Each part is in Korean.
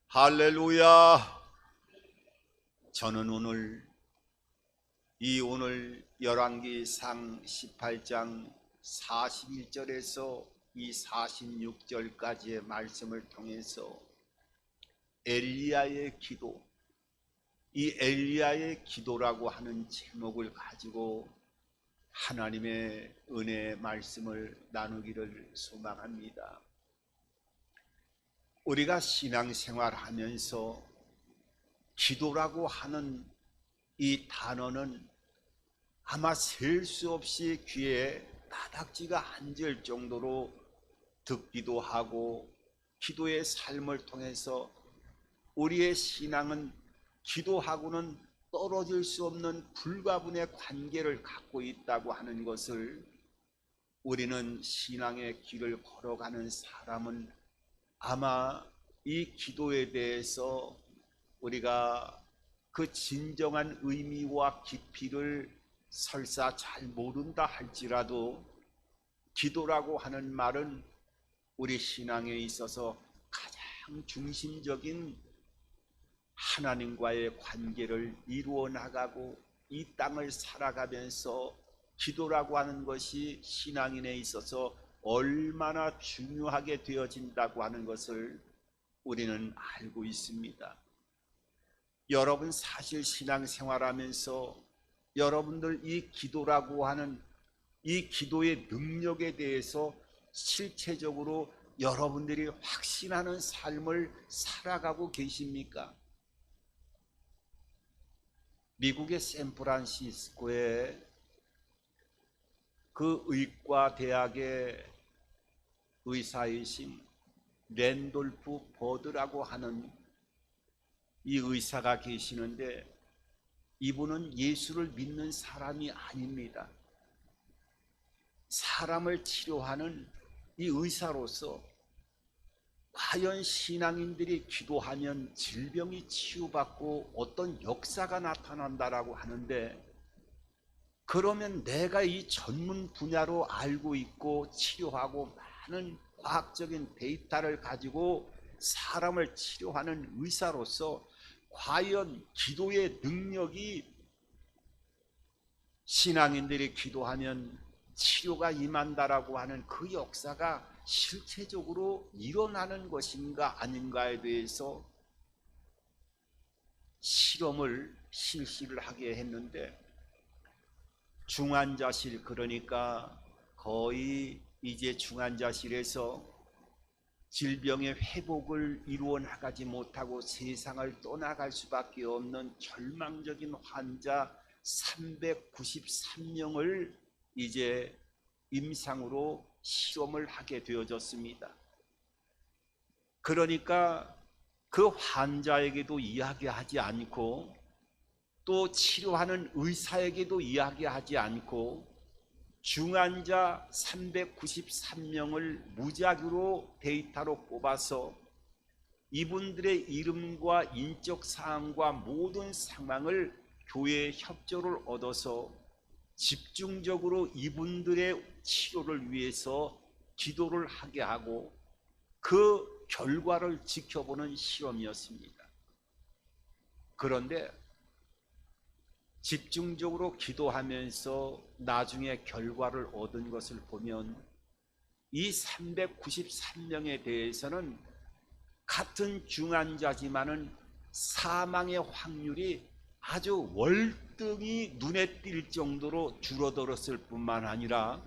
할렐루야. 저는 오늘 열왕기상 18장 41절에서 이 46절까지의 말씀을 통해서 엘리야의 기도, 이 엘리야의 기도라고 하는 제목을 가지고 하나님의 은혜의 말씀을 나누기를 소망합니다. 우리가 신앙생활하면서 기도라고 하는 이 단어는 아마 셀 수 없이 귀에 나닥지가 앉을 정도로 듣기도 하고, 기도의 삶을 통해서 우리의 신앙은 기도하고는 떨어질 수 없는 불가분의 관계를 갖고 있다고 하는 것을, 우리는 신앙의 길을 걸어가는 사람은 아마 이 기도에 대해서 우리가 그 진정한 의미와 깊이를 설사 잘 모른다 할지라도, 기도라고 하는 말은 우리 신앙에 있어서 가장 중심적인 하나님과의 관계를 이루어 나가고 이 땅을 살아가면서 기도라고 하는 것이 신앙인에 있어서 얼마나 중요하게 되어진다고 하는 것을 우리는 알고 있습니다. 여러분, 사실 신앙생활하면서 여러분들 이 기도라고 하는 이 기도의 능력에 대해서 실체적으로 여러분들이 확신하는 삶을 살아가고 계십니까? 미국의 샌프란시스코에 그 의과 대학의 의사이신 랜돌프 버드라고 하는 이 의사가 계시는데, 이분은 예수를 믿는 사람이 아닙니다. 사람을 치료하는 이 의사로서 과연 신앙인들이 기도하면 질병이 치유받고 어떤 역사가 나타난다라고 하는데, 그러면 내가 이 전문 분야로 알고 있고 치료하고 많은 과학적인 데이터를 가지고 사람을 치료하는 의사로서 과연 기도의 능력이 신앙인들이 기도하면 치료가 임한다라고 하는 그 역사가 실체적으로 일어나는 것인가 아닌가에 대해서 실시를 하게 했는데, 중환자실, 그러니까 거의 이제 중환자실에서 질병의 회복을 이루어 나가지 못하고 세상을 떠나갈 수밖에 없는 절망적인 환자 393명을 이제 임상으로 실험을 하게 되어졌습니다. 그러니까 그 환자에게도 이야기하지 않고, 또 치료하는 의사에게도 이야기하지 않고, 중환자 393명을 무작위로 데이터로 뽑아서 이분들의 이름과 인적 사항과 모든 상황을 교회의 협조를 얻어서 집중적으로 이분들의 치료를 위해서 기도를 하게 하고 그 결과를 지켜보는 실험이었습니다. 그런데 집중적으로 기도하면서 나중에 결과를 얻은 것을 보면, 이 393명에 대해서는 같은 중환자지만은 사망의 확률이 아주 월등히 눈에 띌 정도로 줄어들었을 뿐만 아니라,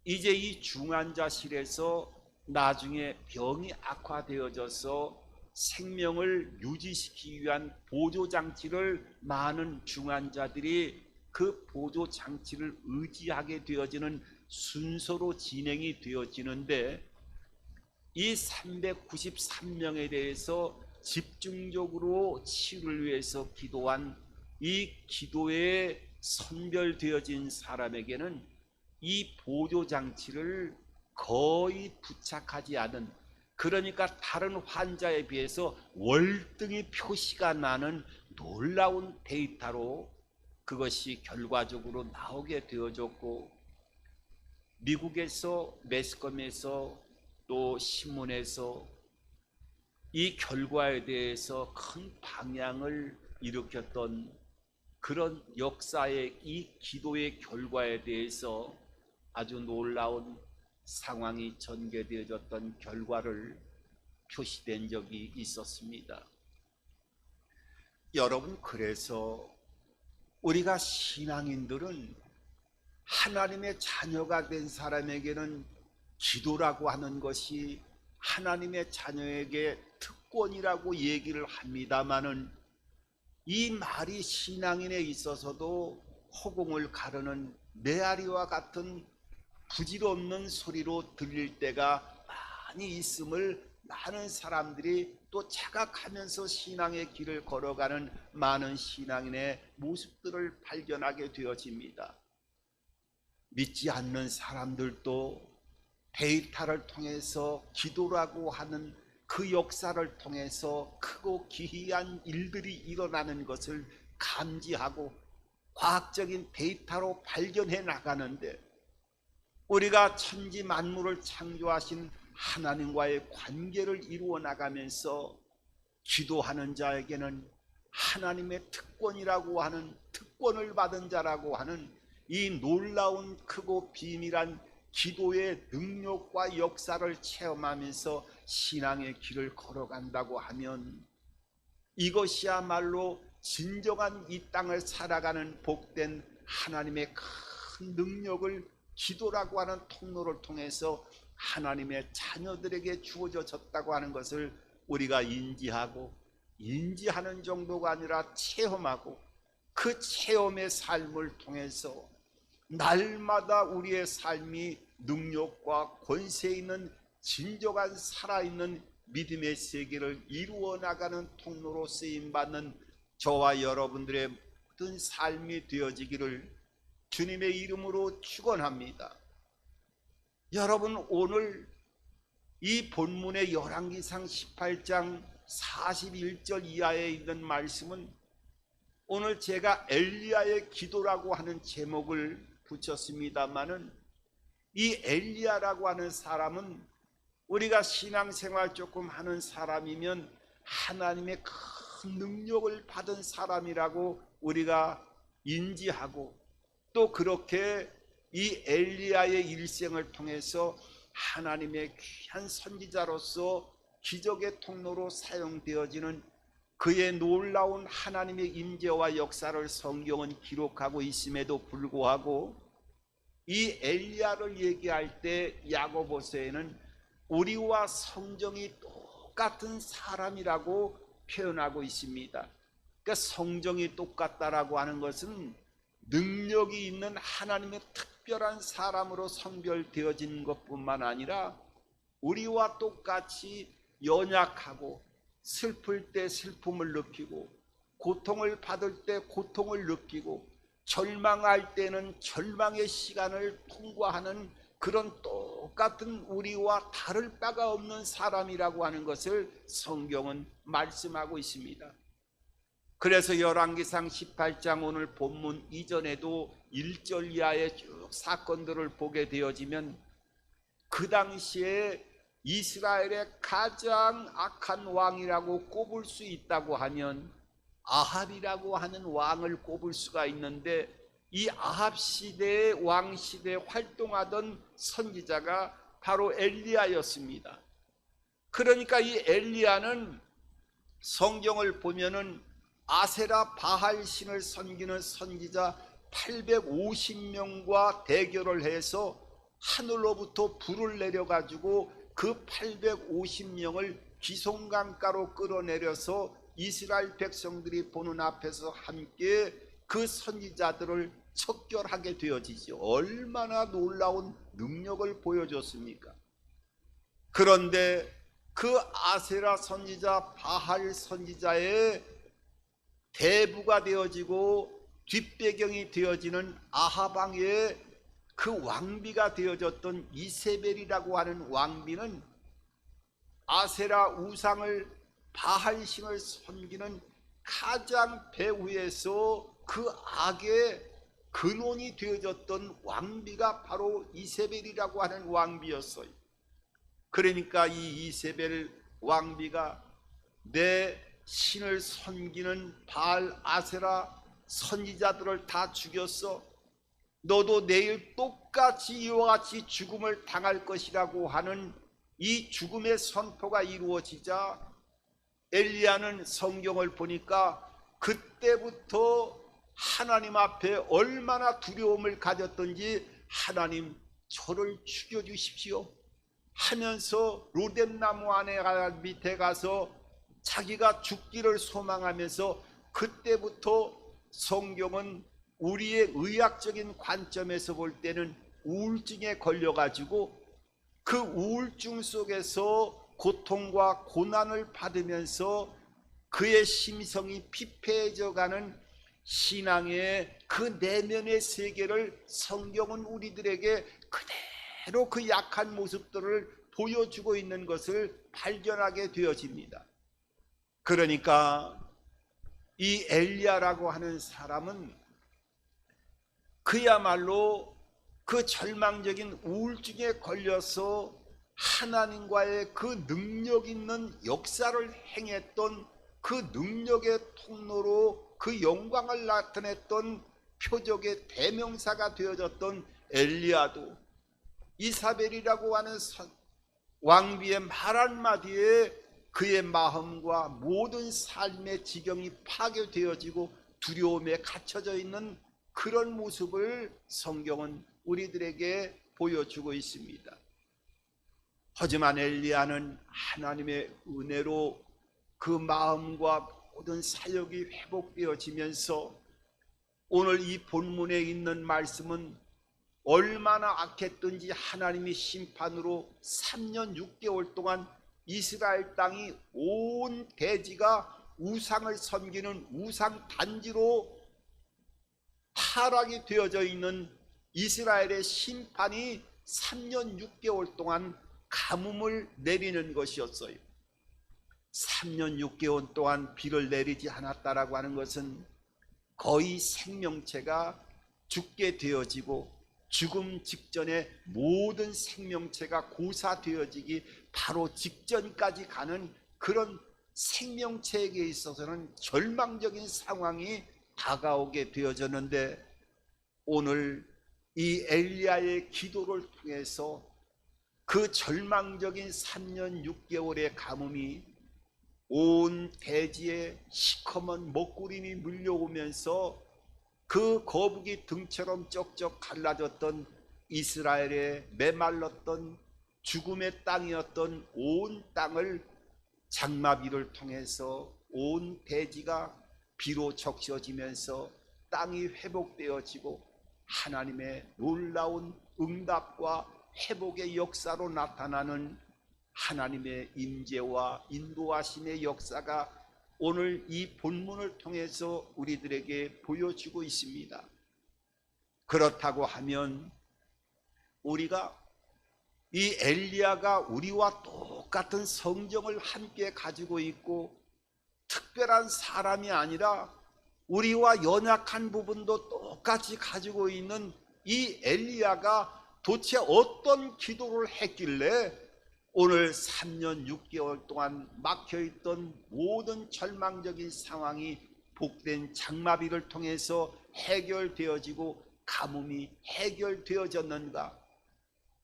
이제 이 중환자실에서 나중에 병이 악화되어져서 생명을 유지시키기 위한 보조장치를 많은 중환자들이 그 보조장치를 의지하게 되어지는 순서로 진행이 되어지는데, 이 393명에 대해서 집중적으로 치유를 위해서 기도한 이 기도에 선별되어진 사람에게는 이 보조장치를 거의 부착하지 않은, 그러니까 다른 환자에 비해서 월등히 표시가 나는 놀라운 데이터로 그것이 결과적으로 나오게 되어졌고, 미국에서 매스컴에서 또 신문에서 이 결과에 대해서 큰 방향을 일으켰던 그런 역사의 이 기도의 결과에 대해서 아주 놀라운 상황이 전개되어졌던 결과를 표시된 적이 있었습니다. 여러분, 그래서 우리가 신앙인들은 하나님의 자녀가 된 사람에게는 기도라고 하는 것이 하나님의 자녀에게 특권이라고 얘기를 합니다마는 이 말이 신앙인에 있어서도 허공을 가르는 메아리와 같은 부질없는 소리로 들릴 때가 많이 있음을 많은 사람들이 또 자각하면서 신앙의 길을 걸어가는 많은 신앙인의 모습들을 발견하게 되어집니다. 믿지 않는 사람들도 데이터를 통해서 기도라고 하는 그 역사를 통해서 크고 기이한 일들이 일어나는 것을 감지하고 과학적인 데이터로 발견해 나가는데, 우리가 천지 만물을 창조하신 하나님과의 관계를 이루어 나가면서 기도하는 자에게는 하나님의 특권이라고 하는, 특권을 받은 자라고 하는 이 놀라운 크고 비밀한 기도의 능력과 역사를 체험하면서 신앙의 길을 걸어간다고 하면, 이것이야말로 진정한 이 땅을 살아가는 복된 하나님의 큰 능력을 기도라고 하는 통로를 통해서 하나님의 자녀들에게 주어졌다고 하는 것을 우리가 인지하고, 인지하는 정도가 아니라 체험하고, 그 체험의 삶을 통해서 날마다 우리의 삶이 능력과 권세 있는 진정한 살아있는 믿음의 세계를 이루어 나가는 통로로 쓰임받는 저와 여러분들의 모든 삶이 되어지기를 주님의 이름으로 축원합니다. 여러분, 오늘 이 본문의 열왕기상 18장 41절 이하에 있는 말씀은 오늘 제가 엘리야의 기도라고 하는 제목을 붙였습니다마는, 이 엘리야라고 하는 사람은 우리가 신앙생활 조금 하는 사람이면 하나님의 큰 능력을 받은 사람이라고 우리가 인지하고, 또 그렇게 이 엘리야의 일생을 통해서 하나님의 귀한 선지자로서 기적의 통로로 사용되어지는 그의 놀라운 하나님의 임재와 역사를 성경은 기록하고 있음에도 불구하고, 이 엘리야를 얘기할 때 야고보서에는 우리와 성정이 똑같은 사람이라고 표현하고 있습니다. 그러니까 성정이 똑같다라고 하는 것은 능력이 있는 하나님의 특별한 사람으로 성별되어진 것뿐만 아니라 우리와 똑같이 연약하고, 슬플 때 슬픔을 느끼고, 고통을 받을 때 고통을 느끼고, 절망할 때는 절망의 시간을 통과하는 그런 똑같은 우리와 다를 바가 없는 사람이라고 하는 것을 성경은 말씀하고 있습니다. 그래서 열왕기상 18장 오늘 본문 이전에도 1절 이하의 쭉 사건들을 보게 되어지면, 그 당시에 이스라엘의 가장 악한 왕이라고 꼽을 수 있다고 하면 아합이라고 하는 왕을 꼽을 수가 있는데, 이 아합 시대의 왕 시대에 활동하던 선지자가 바로 엘리야였습니다. 그러니까 이 엘리야는 성경을 보면은 아세라 바할 신을 섬기는 선지자 850명과 대결을 해서 하늘로부터 불을 내려가지고 그 850명을 기송강가로 끌어내려서 이스라엘 백성들이 보는 앞에서 함께 그 선지자들을 척결하게 되어지죠. 얼마나 놀라운 능력을 보여줬습니까? 그런데 그 아세라 선지자 바할 선지자의 대부가 되어지고 뒷배경이 되어지는 아합 왕의 그 왕비가 되어졌던 이세벨이라고 하는 왕비는 아세라 우상을, 바할 신을 섬기는 가장 배후에서 그 악의 근원이 되어졌던 왕비가 바로 이세벨이라고 하는 왕비였어요. 그러니까 이 이세벨 왕비가 내 신을 섬기는 바알 아세라 선지자들을 다 죽였어. 너도 내일 똑같이 이와 같이 죽음을 당할 것이라고 하는 이 죽음의 선포가 이루어지자 엘리야는 성경을 보니까 그때부터 하나님 앞에 얼마나 두려움을 가졌던지, 하나님 저를 죽여주십시오 하면서 로뎀나무 안에 밑에 가서 자기가 죽기를 소망하면서, 그때부터 성경은 우리의 의학적인 관점에서 볼 때는 우울증에 걸려가지고 그 우울증 속에서 고통과 고난을 받으면서 그의 심성이 피폐해져 가는 신앙의 그 내면의 세계를 성경은 우리들에게 그대로 그 약한 모습들을 보여주고 있는 것을 발견하게 되어집니다. 그러니까 이 엘리야라고 하는 사람은 그야말로 그 절망적인 우울증에 걸려서 하나님과의 그 능력 있는 역사를 행했던, 그 능력의 통로로 그 영광을 나타냈던 표적의 대명사가 되어졌던 엘리야도 이사벨이라고 하는 왕비의 말 한마디에 그의 마음과 모든 삶의 지경이 파괴되어지고 두려움에 갇혀져 있는 그런 모습을 성경은 우리들에게 보여주고 있습니다. 하지만 엘리야는 하나님의 은혜로 그 마음과 모든 사역이 회복되어지면서 오늘 이 본문에 있는 말씀은 얼마나 악했든지 하나님이 심판으로 3년 6개월 동안 이스라엘 땅이 온 대지가 우상을 섬기는 우상 단지로 타락이 되어져 있는 이스라엘의 심판이 3년 6개월 동안 가뭄을 내리는 것이었어요. 3년 6개월 동안 비를 내리지 않았다라고 하는 것은 거의 생명체가 죽게 되어지고 죽음 직전에 모든 생명체가 고사되어지기 바로 직전까지 가는 그런 생명체에게 있어서는 절망적인 상황이 다가오게 되어졌는데, 오늘 이 엘리야의 기도를 통해서 그 절망적인 3년 6개월의 가뭄이 온 대지에 시커먼 먹구름이 밀려오면서 그 거북이 등처럼 쩍쩍 갈라졌던 이스라엘의 메말랐던 죽음의 땅이었던 온 땅을 장마비를 통해서 온 대지가 비로 적셔지면서 땅이 회복되어지고 하나님의 놀라운 응답과 회복의 역사로 나타나는 하나님의 임재와 인도하심의 역사가 오늘 이 본문을 통해서 우리들에게 보여주고 있습니다. 그렇다고 하면 우리가 이 엘리야가 우리와 똑같은 성정을 함께 가지고 있고 특별한 사람이 아니라 우리와 연약한 부분도 똑같이 가지고 있는 이 엘리야가 도대체 어떤 기도를 했길래 오늘 3년 6개월 동안 막혀있던 모든 절망적인 상황이 복된 장마비를 통해서 해결되어지고 가뭄이 해결되어졌는가?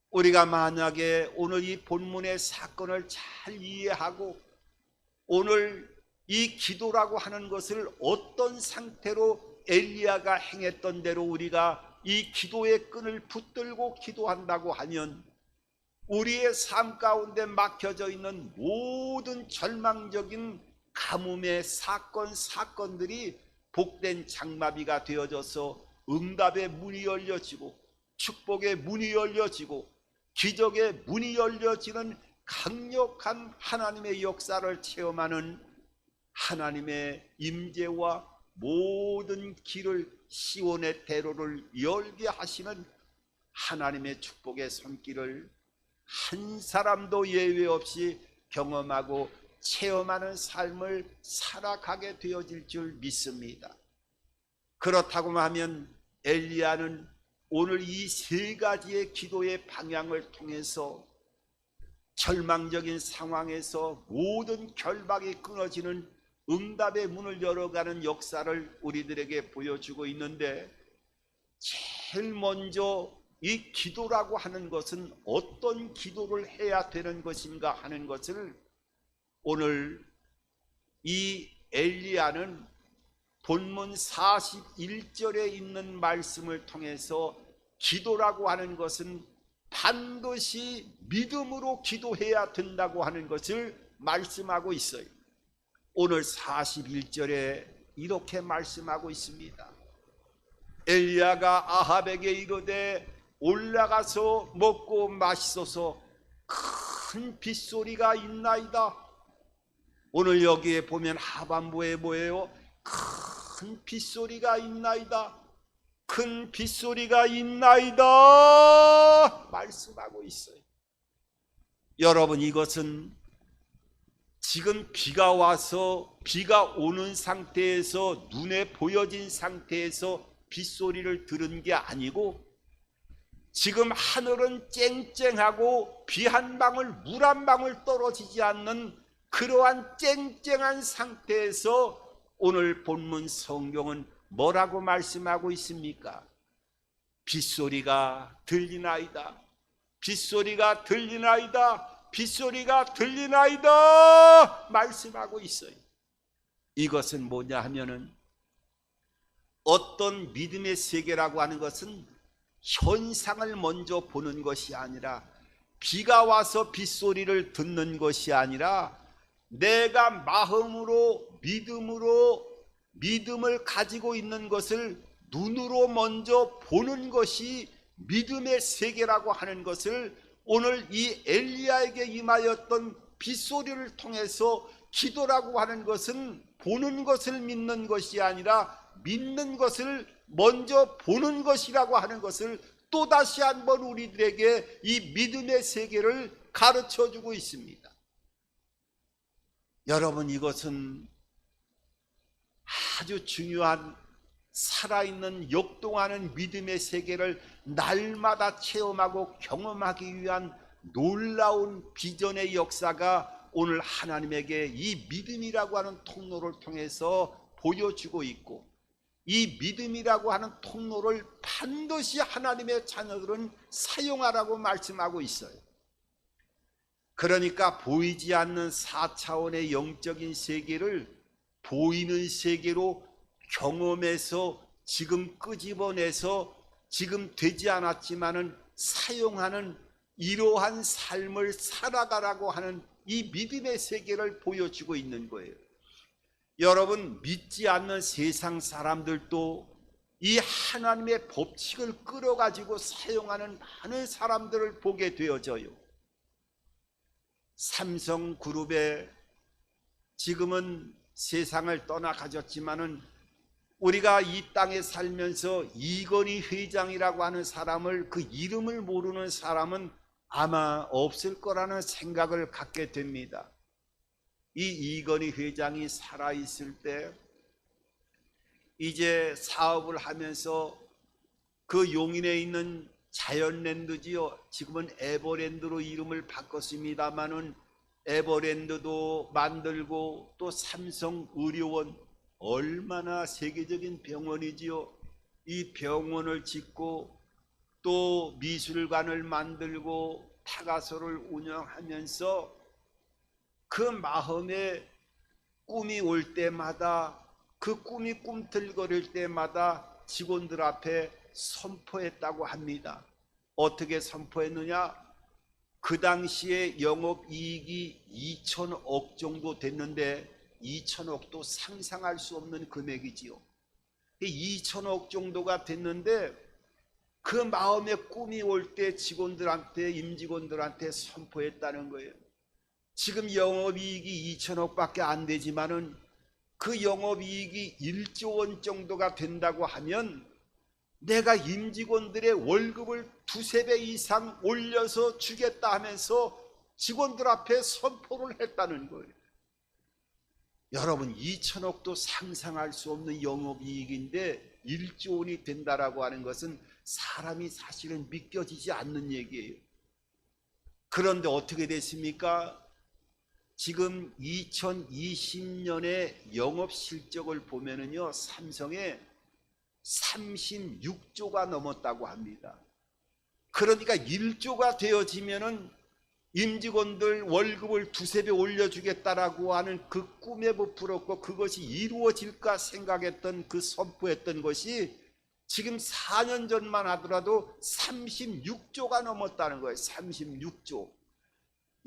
우리가 만약에 오늘 이 본문의 사건을 잘 이해하고 오늘 이 기도라고 하는 것을 어떤 상태로 엘리야가 행했던 대로 우리가 이 기도의 끈을 붙들고 기도한다고 하면 우리의 삶 가운데 막혀져 있는 모든 절망적인 가뭄의 사건들이 복된 장마비가 되어져서 응답의 문이 열려지고 축복의 문이 열려지고 기적의 문이 열려지는 강력한 하나님의 역사를 체험하는 하나님의 임재와 모든 길을 시온의 대로를 열게 하시는 하나님의 축복의 손길을 한 사람도 예외 없이 경험하고 체험하는 삶을 살아가게 되어질 줄 믿습니다. 그렇다고 하면 엘리야는 오늘 이 세 가지의 기도의 방향을 통해서 절망적인 상황에서 모든 결박이 끊어지는 응답의 문을 열어가는 역사를 우리들에게 보여주고 있는데, 제일 먼저 이 기도라고 하는 것은 어떤 기도를 해야 되는 것인가 하는 것을 오늘 이 엘리야는 본문 41절에 있는 말씀을 통해서 기도라고 하는 것은 반드시 믿음으로 기도해야 된다고 하는 것을 말씀하고 있어요. 오늘 41절에 이렇게 말씀하고 있습니다. 엘리야가 아합에게 이르되 올라가서 먹고 마시소서, 큰 빗소리가 있나이다. 오늘 여기에 보면 하반부에 뭐예요? 큰 빗소리가 있나이다. 큰 빗소리가 있나이다 말씀하고 있어요. 여러분, 이것은 지금 비가 와서 비가 오는 상태에서 눈에 보여진 상태에서 빗소리를 들은 게 아니고, 지금 하늘은 쨍쨍하고 비 한 방울 물 한 방울 떨어지지 않는 그러한 쨍쨍한 상태에서 오늘 본문 성경은 뭐라고 말씀하고 있습니까? 빗소리가 들리나이다. 빗소리가 들리나이다. 빗소리가 들리나이다 말씀하고 있어요. 이것은 뭐냐 하면은, 어떤 믿음의 세계라고 하는 것은 현상을 먼저 보는 것이 아니라, 비가 와서 빗소리를 듣는 것이 아니라, 내가 마음으로 믿음을 가지고 있는 것을 눈으로 먼저 보는 것이 믿음의 세계라고 하는 것을 오늘 이 엘리야에게 임하였던 빗소리를 통해서, 기도라고 하는 것은 보는 것을 믿는 것이 아니라 믿는 것을 먼저 보는 것이라고 하는 것을 또다시 한번 우리들에게 이 믿음의 세계를 가르쳐 주고 있습니다. 여러분, 이것은 아주 중요한 살아있는 역동하는 믿음의 세계를 날마다 체험하고 경험하기 위한 놀라운 비전의 역사가 오늘 하나님에게 이 믿음이라고 하는 통로를 통해서 보여주고 있고, 이 믿음이라고 하는 통로를 반드시 하나님의 자녀들은 사용하라고 말씀하고 있어요. 그러니까 보이지 않는 4차원의 영적인 세계를 보이는 세계로 경험해서 지금 끄집어내서 지금 되지 않았지만은 사용하는 이러한 삶을 살아가라고 하는 이 믿음의 세계를 보여주고 있는 거예요. 여러분, 믿지 않는 세상 사람들도 이 하나님의 법칙을 끌어가지고 사용하는 많은 사람들을 보게 되어져요. 삼성그룹에 지금은 세상을 떠나가졌지만은 우리가 이 땅에 살면서 이건희 회장이라고 하는 사람을, 그 이름을 모르는 사람은 아마 없을 거라는 생각을 갖게 됩니다. 이 이건희 회장이 살아있을 때 이제 사업을 하면서 그 용인에 있는 자연랜드지요, 지금은 에버랜드로 이름을 바꿨습니다마는 에버랜드도 만들고, 또 삼성의료원, 얼마나 세계적인 병원이지요. 이 병원을 짓고 또 미술관을 만들고 타가소를 운영하면서 그 마음에 꿈이 올 때마다, 그 꿈이 꿈틀거릴 때마다 직원들 앞에 선포했다고 합니다. 어떻게 선포했느냐? 그 당시에 영업이익이 2천억 정도 됐는데, 2천억도 상상할 수 없는 금액이지요. 2천억 정도가 됐는데 그 마음에 꿈이 올 때 직원들한테, 임직원들한테 선포했다는 거예요. 지금 영업이익이 2천억밖에 안 되지만은 그 영업이익이 1조 원 정도가 된다고 하면 내가 임직원들의 월급을 2~3배 이상 올려서 주겠다 하면서 직원들 앞에 선포를 했다는 거예요. 여러분, 2천억도 상상할 수 없는 영업이익인데 1조 원이 된다라고 하는 것은 사람이 사실은 믿겨지지 않는 얘기예요. 그런데 어떻게 됐습니까? 지금 2020년의 영업 실적을 보면은요, 삼성에 36조가 넘었다고 합니다. 그러니까 1조가 되어지면은 임직원들 월급을 두세 배 올려주겠다라고 하는 그 꿈에 부풀었고 그것이 이루어질까 생각했던 그 선포했던 것이 지금 4년 전만 하더라도 36조가 넘었다는 거예요. 36조.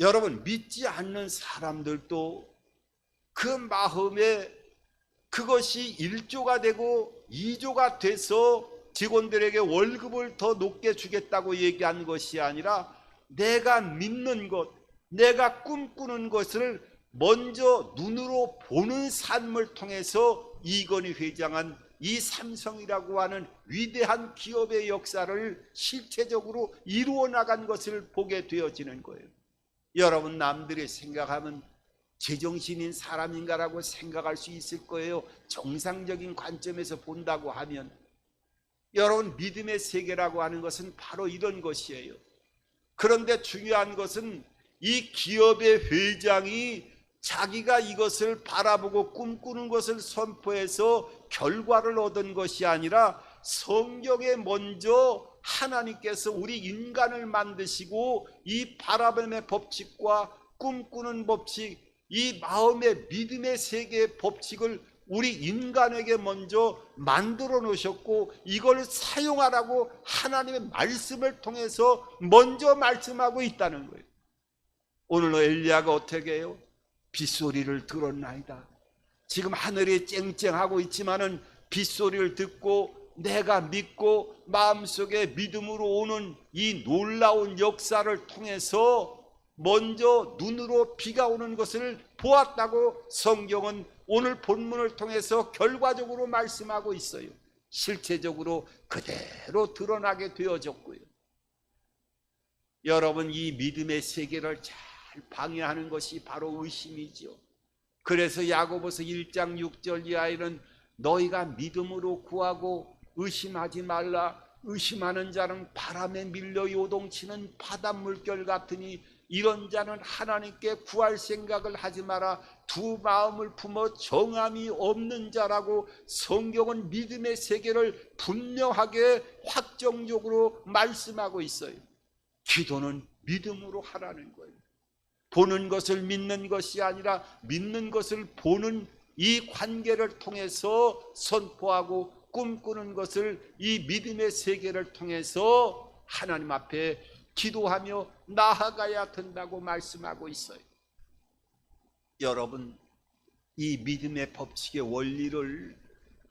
여러분, 믿지 않는 사람들도 그 마음에 그것이 1조가 되고 2조가 돼서 직원들에게 월급을 더 높게 주겠다고 얘기한 것이 아니라 내가 믿는 것, 내가 꿈꾸는 것을 먼저 눈으로 보는 삶을 통해서 이건희 회장은 이 삼성이라고 하는 위대한 기업의 역사를 실체적으로 이루어 나간 것을 보게 되어지는 거예요. 여러분, 남들이 생각하면 제정신인 사람인가라고 생각할 수 있을 거예요. 정상적인 관점에서 본다고 하면. 여러분, 믿음의 세계라고 하는 것은 바로 이런 것이에요. 그런데 중요한 것은 이 기업의 회장이 자기가 이것을 바라보고 꿈꾸는 것을 선포해서 결과를 얻은 것이 아니라 성경에 먼저 하나님께서 우리 인간을 만드시고 이 바라봄의 법칙과 꿈꾸는 법칙, 이 마음의 믿음의 세계의 법칙을 우리 인간에게 먼저 만들어 놓으셨고 이걸 사용하라고 하나님의 말씀을 통해서 먼저 말씀하고 있다는 거예요. 오늘 엘리야가 어떻게 해요? 빗소리를 들었나이다. 지금 하늘이 쨍쨍하고 있지만은 빗소리를 듣고 내가 믿고 마음속에 믿음으로 오는 이 놀라운 역사를 통해서 먼저 눈으로 비가 오는 것을 보았다고 성경은 오늘 본문을 통해서 결과적으로 말씀하고 있어요. 실체적으로 그대로 드러나게 되어졌고요. 여러분, 이 믿음의 세계를 잘 방해하는 것이 바로 의심이죠. 그래서 야고보서 1장 6절 이하에는 너희가 믿음으로 구하고 의심하지 말라. 의심하는 자는 바람에 밀려 요동치는 바닷물결 같으니 이런 자는 하나님께 구할 생각을 하지 마라. 두 마음을 품어 정함이 없는 자라고 성경은 믿음의 세계를 분명하게 확정적으로 말씀하고 있어요. 기도는 믿음으로 하라는 거예요. 보는 것을 믿는 것이 아니라 믿는 것을 보는 이 관계를 통해서 선포하고 꿈꾸는 것을 이 믿음의 세계를 통해서 하나님 앞에 기도하며 나아가야 된다고 말씀하고 있어요. 여러분, 이 믿음의 법칙의 원리를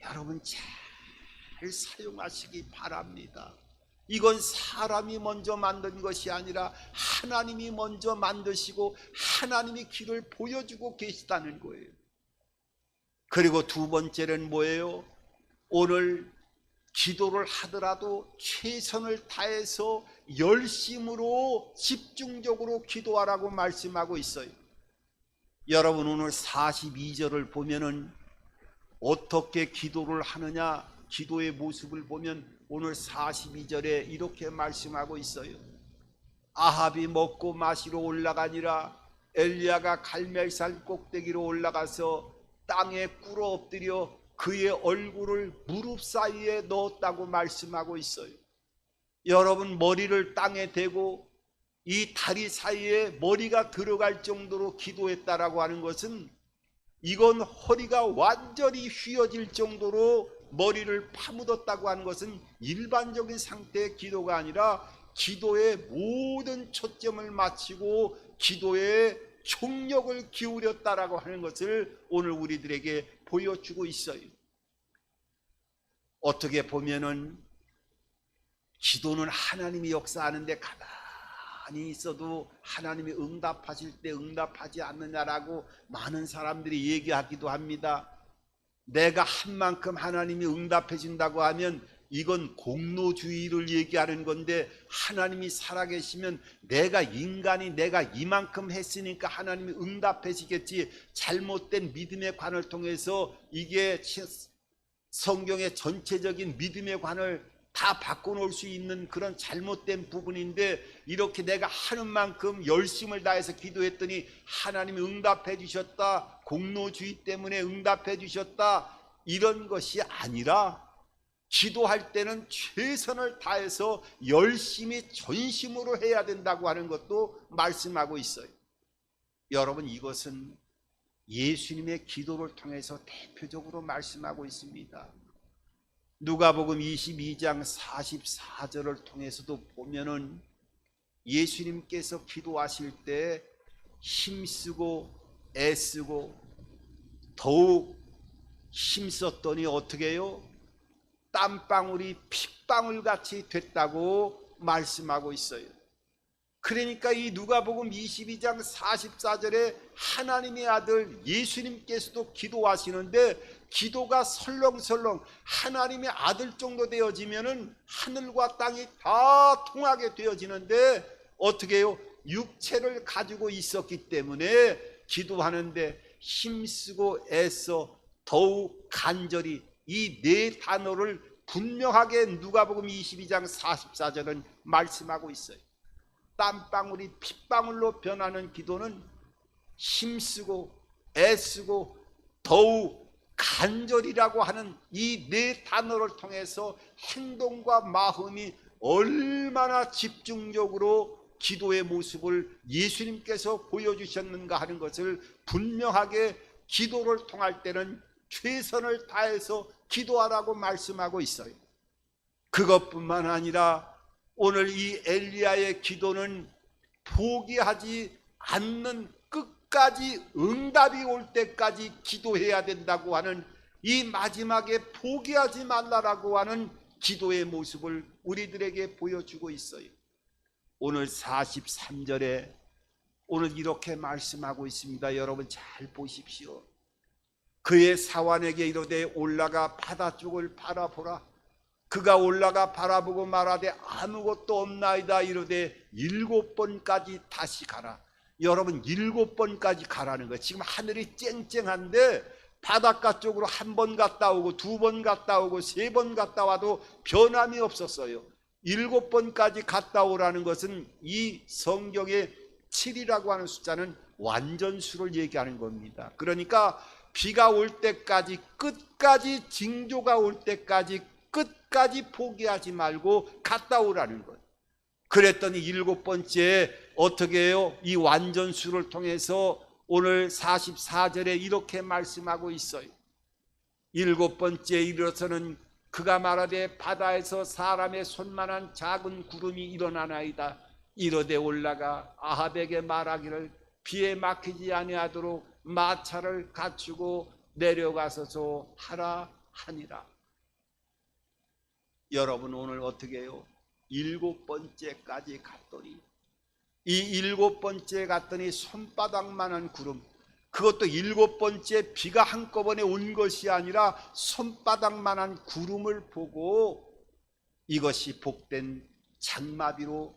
여러분 잘 사용하시기 바랍니다. 이건 사람이 먼저 만든 것이 아니라 하나님이 먼저 만드시고 하나님이 길을 보여주고 계시다는 거예요. 그리고 두 번째는 뭐예요? 오늘 기도를 하더라도 최선을 다해서 열심으로 집중적으로 기도하라고 말씀하고 있어요. 여러분, 오늘 42절을 보면은 어떻게 기도를 하느냐, 기도의 모습을 보면 오늘 42절에 이렇게 말씀하고 있어요. 아합이 먹고 마시러 올라가니라. 엘리야가 갈멜산 꼭대기로 올라가서 땅에 꿇어 엎드려 그의 얼굴을 무릎 사이에 넣었다고 말씀하고 있어요. 여러분, 머리를 땅에 대고 이 다리 사이에 머리가 들어갈 정도로 기도했다라고 하는 것은 이건 허리가 완전히 휘어질 정도로 머리를 파묻었다고 하는 것은 일반적인 상태의 기도가 아니라 기도의 모든 초점을 맞추고 기도에 총력을 기울였다라고 하는 것을 오늘 우리들에게 보여주고 있어요. 어떻게 보면은 기도는 하나님이 역사하는데 가만히 있어도 하나님이 응답하실 때 응답하지 않느냐라고 많은 사람들이 얘기하기도 합니다. 내가 한 만큼 하나님이 응답해 준다고 하면 이건 공로주의를 얘기하는 건데, 하나님이 살아계시면 내가 인간이 내가 이만큼 했으니까 하나님이 응답하시겠지, 잘못된 믿음의 관을 통해서 이게 성경의 전체적인 믿음의 관을 다 바꿔놓을 수 있는 그런 잘못된 부분인데 이렇게 내가 하는 만큼 열심을 다해서 기도했더니 하나님이 응답해 주셨다, 공로주의 때문에 응답해 주셨다, 이런 것이 아니라 기도할 때는 최선을 다해서 열심히 전심으로 해야 된다고 하는 것도 말씀하고 있어요. 여러분, 이것은 예수님의 기도를 통해서 대표적으로 말씀하고 있습니다. 누가복음 22장 44절을 통해서도 보면은 예수님께서 기도하실 때 힘쓰고 애쓰고 더욱 힘썼더니 어떻게 해요? 땀방울이 핏방울 같이 됐다고 말씀하고 있어요. 그러니까 이 누가복음 22장 44절에 하나님의 아들 예수님께서도 기도하시는데 기도가 설렁설렁 하나님의 아들 정도 되어지면은 하늘과 땅이 다 통하게 되어지는데 어떻게 해요? 육체를 가지고 있었기 때문에 기도하는데 힘쓰고 애써 더욱 간절히, 이 네 단어를 분명하게 누가복음 22장 44절은 말씀하고 있어요. 땀방울이 핏방울로 변하는 기도는 힘쓰고 애쓰고 더욱 간절이라고 하는 이 네 단어를 통해서 행동과 마음이 얼마나 집중적으로 기도의 모습을 예수님께서 보여주셨는가 하는 것을 분명하게 기도를 통할 때는 최선을 다해서 기도하라고 말씀하고 있어요. 그것뿐만 아니라 오늘 이 엘리야의 기도는 포기하지 않는, 끝까지 응답이 올 때까지 기도해야 된다고 하는, 이 마지막에 포기하지 말라라고 하는 기도의 모습을 우리들에게 보여주고 있어요. 오늘 43절에 오늘 이렇게 말씀하고 있습니다. 여러분 잘 보십시오. 그의 사환에게 이르되 올라가 바다 쪽을 바라보라. 그가 올라가 바라보고 말하되 아무것도 없나이다. 이르되 7번까지 다시 가라. 여러분 7번까지 가라는 거예요. 지금 하늘이 쨍쨍한데 바닷가 쪽으로 1번 갔다 오고 2번 갔다 오고 3번 갔다 와도 변함이 없었어요. 7번까지 갔다 오라는 것은 이 성경의 7이라고 하는 숫자는 완전수를 얘기하는 겁니다. 그러니까 비가 올 때까지, 끝까지, 징조가 올 때까지 끝까지 포기하지 말고 갔다 오라는 것. 그랬더니 7번째 어떻게 해요? 이 완전수를 통해서 오늘 44절에 이렇게 말씀하고 있어요. 7번째 이르러서는 그가 말하되 바다에서 사람의 손만한 작은 구름이 일어나나이다. 이르되 올라가 아합에게 말하기를 비에 막히지 아니하도록 마차를 갖추고 내려가서서 하라 하니라. 여러분 오늘 어떻게 해요? 7번째까지 갔더니, 이 7번째 갔더니 손바닥만한 구름, 그것도 7번째 비가 한꺼번에 온 것이 아니라 손바닥만한 구름을 보고 이것이 복된 장마비로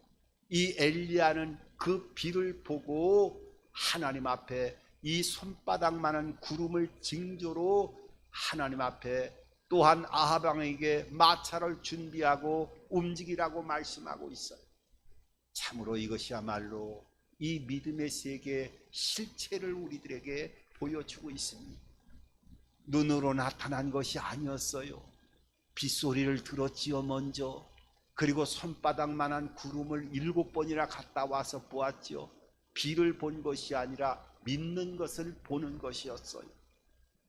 이 엘리야는 그 비를 보고 하나님 앞에 이 손바닥만한 구름을 징조로 하나님 앞에 또한 아합 왕에게 마차를 준비하고 움직이라고 말씀하고 있어요. 참으로 이것이야말로 이 믿음의 세계의 실체를 우리들에게 보여주고 있습니다. 눈으로 나타난 것이 아니었어요. 빗소리를 들었지요 먼저. 그리고 손바닥만한 구름을 7번이나 갔다 와서 보았지요. 비를 본 것이 아니라 믿는 것을 보는 것이었어요.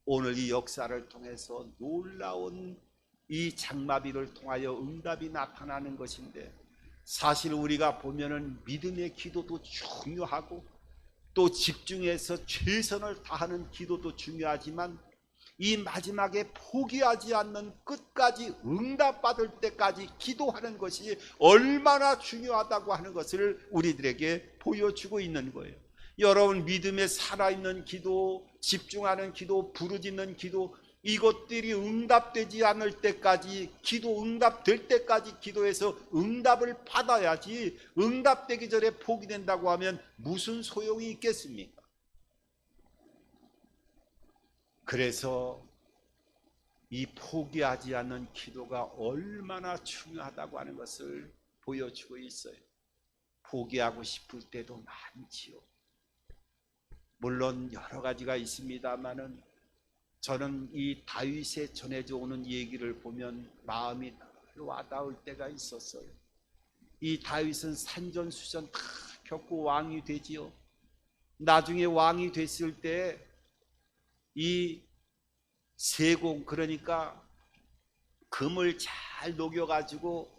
오늘 이 역사를 통해서 놀라운 이 장마비를 통하여 응답이 나타나는 것인데, 사실 우리가 보면은 믿음의 기도도 중요하고 또 집중해서 최선을 다하는 기도도 중요하지만 이 마지막에 포기하지 않는, 끝까지 응답받을 때까지 기도하는 것이 얼마나 중요하다고 하는 것을 우리들에게 보여주고 있는 거예요. 여러분 믿음에 살아있는 기도, 집중하는 기도, 부르짖는 기도, 이것들이 응답되지 않을 때까지, 기도 응답될 때까지 기도해서 응답을 받아야지, 응답되기 전에 포기된다고 하면 무슨 소용이 있겠습니까? 그래서 이 포기하지 않는 기도가 얼마나 중요하다고 하는 것을 보여주고 있어요. 포기하고 싶을 때도 많지요. 물론 여러 가지가 있습니다만은 저는 이 다윗에 전해져 오는 얘기를 보면 마음이 와닿을 때가 있었어요. 이 다윗은 산전수전 다 겪고 왕이 되지요. 나중에 왕이 됐을 때 이 세공, 그러니까 금을 잘 녹여가지고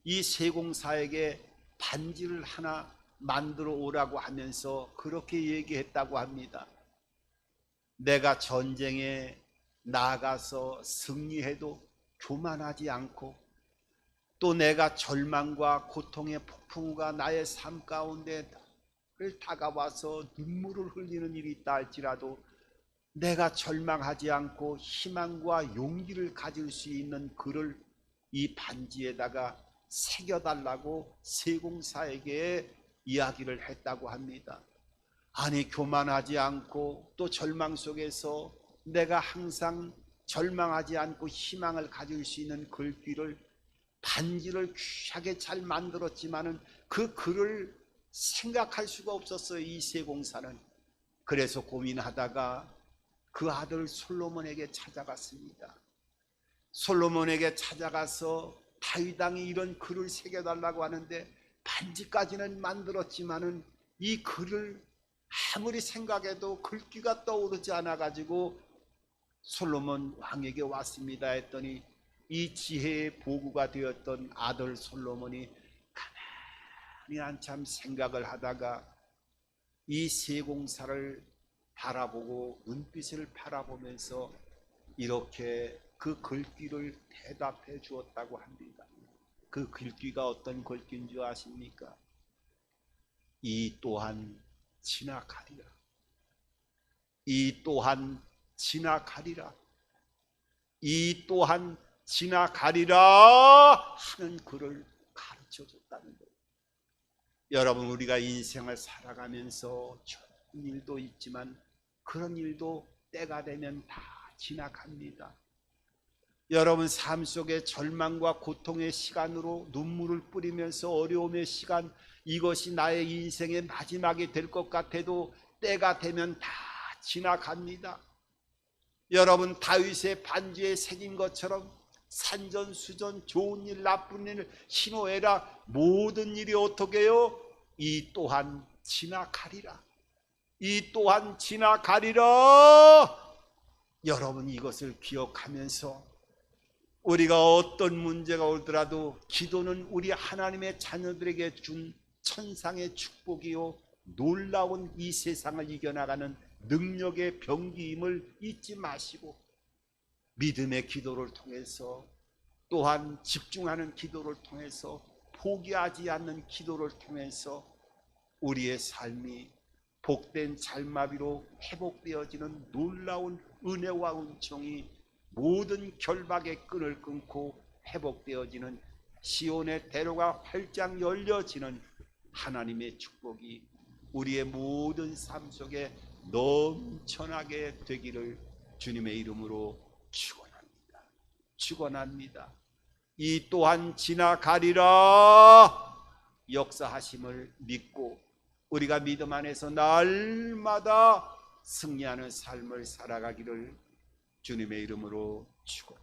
이 세공사에게 반지를 하나 만들어 오라고 하면서 그렇게 얘기했다고 합니다. 내가 전쟁에 나가서 승리해도 교만하지 않고, 또 내가 절망과 고통의 폭풍우가 나의 삶 가운데 다가와서 눈물을 흘리는 일이 있다 할지라도 내가 절망하지 않고 희망과 용기를 가질 수 있는 글을 이 반지에다가 새겨달라고 세공사에게 이야기를 했다고 합니다. 아니, 교만하지 않고 또 절망 속에서 내가 항상 절망하지 않고 희망을 가질 수 있는 글귀를, 반지를 귀하게 잘 만들었지만은 그 글을 생각할 수가 없었어요, 이 세공사는. 그래서 고민하다가 그 아들 솔로몬에게 찾아갔습니다. 솔로몬에게 찾아가서 다윗 왕이 이런 글을 새겨달라고 하는데 반지까지는 만들었지만은 이 글을 아무리 생각해도 글귀가 떠오르지 않아 가지고 솔로몬 왕에게 왔습니다 했더니 이 지혜의 보구가 되었던 아들 솔로몬이 가만히 한참 생각을 하다가 이 세공사를 바라보고 눈빛을 바라보면서 이렇게 그 글귀를 대답해 주었다고 합니다. 그 글귀가 어떤 글귀인 줄 아십니까? 이 또한 지나가리라. 이 또한 지나가리라. 이 또한 지나가리라 하는 글을 가르쳐 줬다는 거예요. 여러분, 우리가 인생을 살아가면서 좋은 일도 있지만 그런 일도 때가 되면 다 지나갑니다. 여러분, 삶 속에 절망과 고통의 시간으로 눈물을 뿌리면서 어려움의 시간, 이것이 나의 인생의 마지막이 될 것 같아도 때가 되면 다 지나갑니다. 여러분, 다윗의 반지에 새긴 것처럼 산전수전, 좋은 일, 나쁜 일, 희노애락, 모든 일이 어떻게 해요? 이 또한 지나가리라. 이 또한 지나가리라. 여러분, 이것을 기억하면서 우리가 어떤 문제가 오더라도 기도는 우리 하나님의 자녀들에게 준 천상의 축복이요 놀라운 이 세상을 이겨나가는 능력의 병기임을 잊지 마시고 믿음의 기도를 통해서, 또한 집중하는 기도를 통해서, 포기하지 않는 기도를 통해서 우리의 삶이 복된 찰마비로 회복되어지는 놀라운 은혜와 은총이 모든 결박의 끈을 끊고 회복되어지는 시온의 대로가 활짝 열려지는 하나님의 축복이 우리의 모든 삶 속에 넘쳐나게 되기를 주님의 이름으로 축원합니다. 축원합니다. 이 또한 지나가리라 역사하심을 믿고 우리가 믿음 안에서 날마다 승리하는 삶을 살아가기를 주님의 이름으로 축원합니다.